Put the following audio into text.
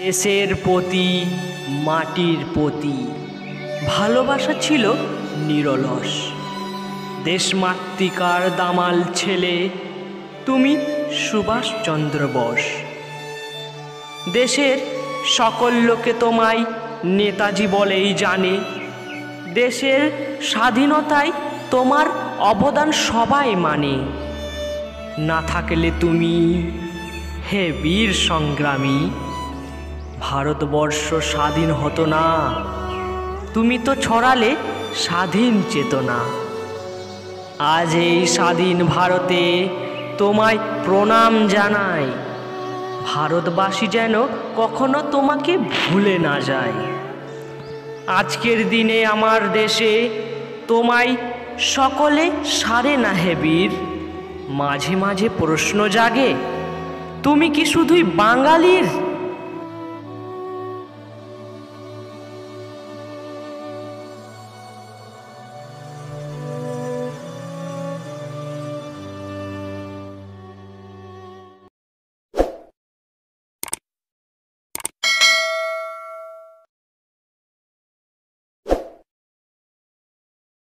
দেশের প্রতি মাটির প্রতি ভালোবাসা ছিল নিরলস। দেশমাতৃকার দামাল ছেলে তুমি সুভাষচন্দ্র বোস। দেশের সকল লোকে তোমায় নেতাজি বলেই জানে। দেশের স্বাধীনতায় তোমার অবদান সবাই মানে। না থাকলে তুমি, হে বীর সংগ্রামী, ভারতবর্ষ স্বাধীন হতো না। তুমি তো ছড়ালে স্বাধীন চেতনা। আজ এই স্বাধীন ভারতে তোমায় প্রণাম জানাই। ভারতবাসী যেন কখনো তোমাকে ভুলে না যায়। আজকের দিনে আমার দেশে তোমায় সকলে সারে না হে বীর। মাঝে মাঝে প্রশ্ন জাগে, তুমি কি শুধুই বাঙালির